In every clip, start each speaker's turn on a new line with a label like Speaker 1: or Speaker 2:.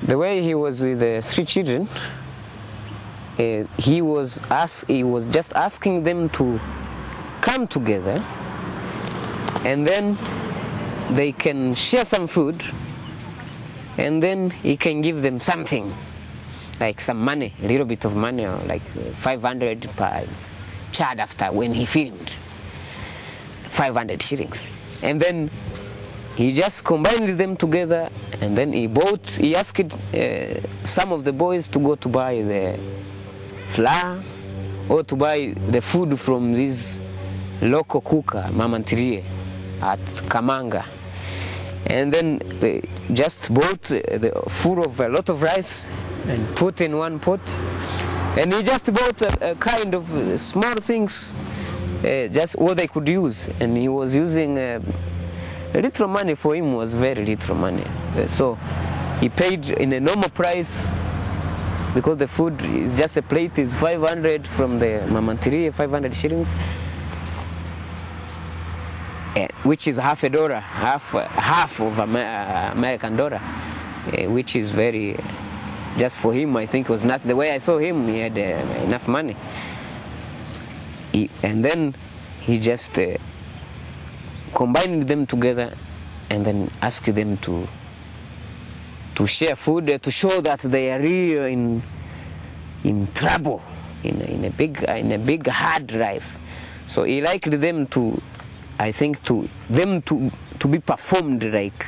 Speaker 1: The way he was with the 3 children, he was just asking them to come together, and then they can share some food, and then he can give them something, like some money, a little bit of money, or like 500 per child after when he filmed, 500 shillings. And then he just combined them together, and then he asked some of the boys to go to buy the flour or to buy the food from this local cooker, Mama Ntirie, at Kamanga. And then they just bought full of a lot of rice and put in one pot. And he just bought a kind of small things, just what they could use. And he was using little money. For him was very little money. So he paid in a normal price, because the food is just a plate is 500 from the Mama Ntirie, 500 shillings, which is half a dollar, half of American dollar, which is very, just for him, I think it was not, the way I saw him, he had enough money. And then he just combined them together, and then asked them to share food, to show that they are really in trouble, in a big hard life. So he liked them to, I think, to be performed like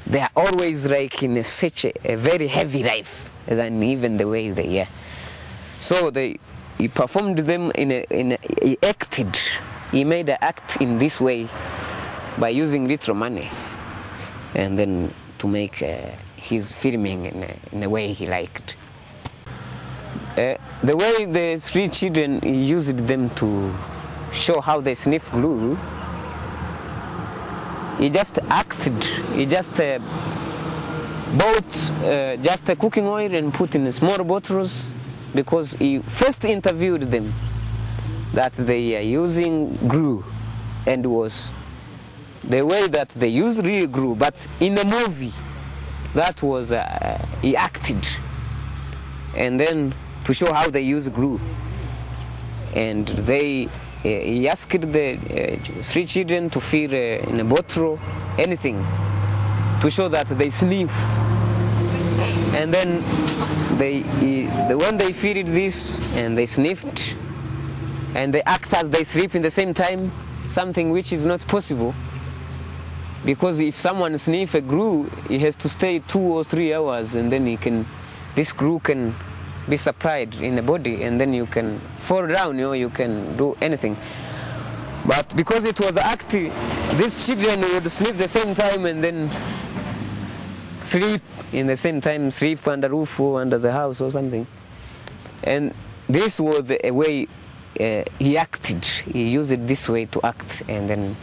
Speaker 1: they are always like in such a very heavy life than even the way they are. So he performed them he acted. He made an act in this way by using little money, and then to make his filming in a way he liked. The way the 3 children used them to show how they sniff glue, he just acted. He just bought just a cooking oil and put in small bottles, because he first interviewed them that they are using glue, and was the way that they used real glue, but in a movie that was he acted, and then to show how they use glue. And he asked the 3 children to fill in a bottle anything to show that they sniff. And then when they filled this and they sniffed, and they act as they sleep in the same time, something which is not possible, because if someone sniffs a glue, he has to stay 2 or 3 hours, and then this glue can be supplied in the body, and then you can fall down, you can do anything. But because it was active, these children would sleep the same time, and then sleep in the same time, sleep under roof or under the house or something. And this was a way he acted. He used it this way to act, and then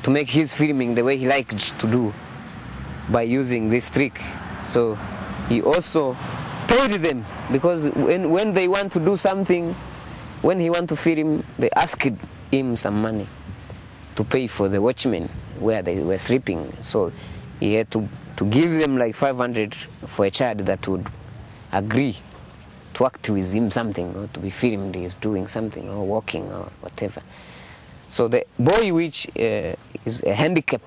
Speaker 1: to make his filming the way he liked to do, by using this trick. So he also paid them, because when they want to do something, when he want to film, they asked him some money to pay for the watchmen where they were sleeping. So he had to give them like 500 for a child that would agree to act with him something, or to be filmed is doing something, or walking, or whatever. So the boy, which is a handicap,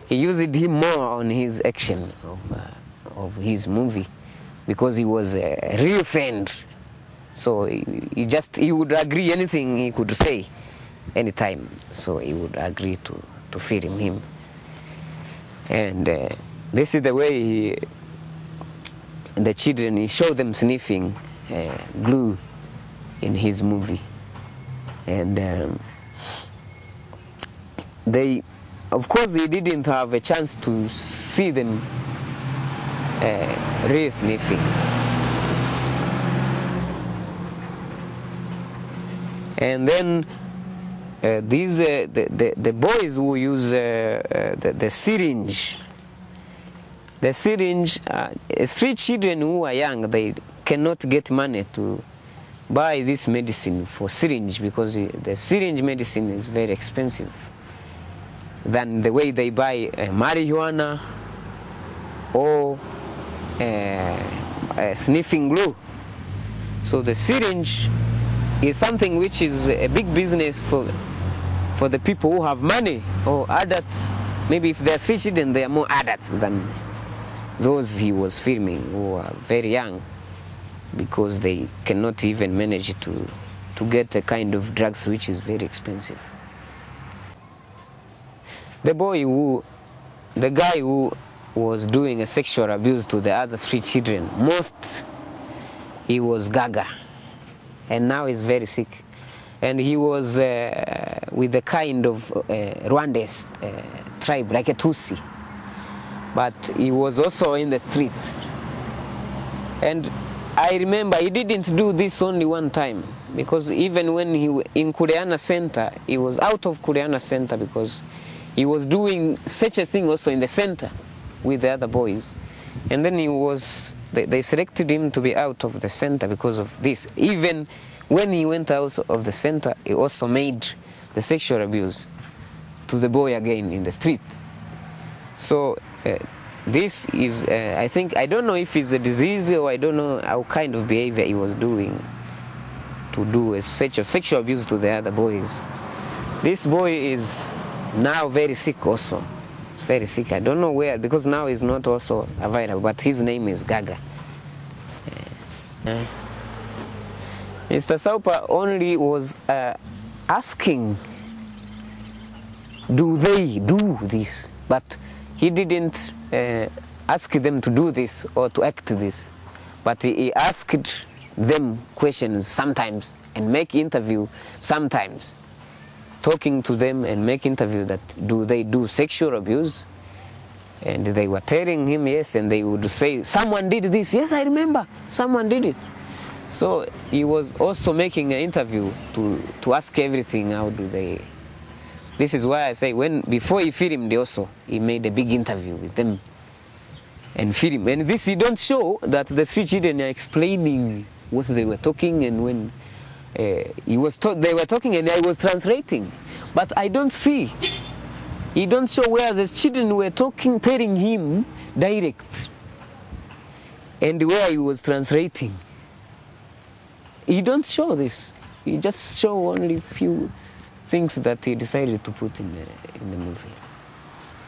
Speaker 1: he used him more on his action of his movie, because he was a real friend. So he would agree anything he could say anytime. So he would agree to film him. And this is the way the children, he showed them sniffing glue in his movie. And of course, he didn't have a chance to see them real sniffing. And then the boys who use the syringe. The syringe, 3 children who are young, they cannot get money to buy this medicine for syringe, because the syringe medicine is very expensive than the way they buy marijuana or sniffing glue. So the syringe is something which is a big business for the people who have money, or adults. Maybe if they are children, they are more adults than those he was filming, who are very young, because they cannot even manage to get a kind of drugs which is very expensive. The guy who was doing a sexual abuse to the other 3 children, he was gaga, and now he's very sick. And he was with the kind of Rwandan tribe, like a Tutsi. But he was also in the street. And I remember he didn't do this only one time, because even when he in Kureana Center, he was out of Kureana Center because he was doing such a thing also in the center with the other boys. And then they selected him to be out of the center because of this. Even when he went out of the center, he also made the sexual abuse to the boy again in the street. So this is, I don't know if it's a disease, or I don't know how kind of behavior he was doing to do such a sexual abuse to the other boys. This boy is now very sick also. Very sick. I don't know where, because now he's not also available, but his name is Gaga. Mr. Sauper only was asking, do they do this? But he didn't ask them to do this or to act this. But he asked them questions sometimes and make interview sometimes. Talking to them and make interview that do they do sexual abuse? And they were telling him yes, and they would say, someone did this. Yes, I remember, someone did it. So he was also making an interview to ask everything, how do they. This is why I say, before he filmed also, he made a big interview with them and film. And this he don't show that the 3 children are explaining what they were talking, and when they were talking and I was translating. But I don't see. He don't show where the children were talking, telling him direct, and where he was translating. He don't show this. He just show only few things that he decided to put in the movie.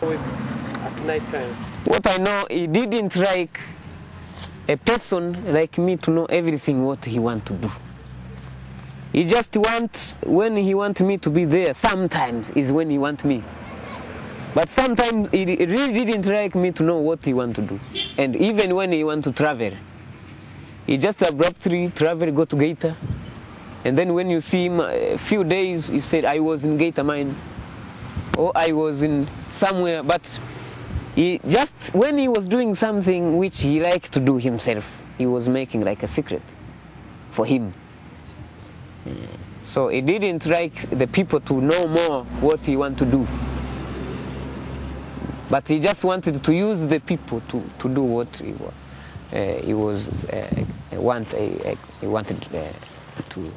Speaker 1: At night time. What I know, he didn't like a person like me to know everything what he want to do. He just when he want me to be there, sometimes is when he want me. But sometimes he really didn't like me to know what he want to do. And even when he want to travel, he just abruptly travel, go to Geita. And then when you see him a few days, he said, I was in Geita mine, or I was in somewhere. But he just, when he was doing something which he liked to do himself, he was making like a secret for him. So he didn't like the people to know more what he want to do. But he just wanted to use the people to do what he wanted to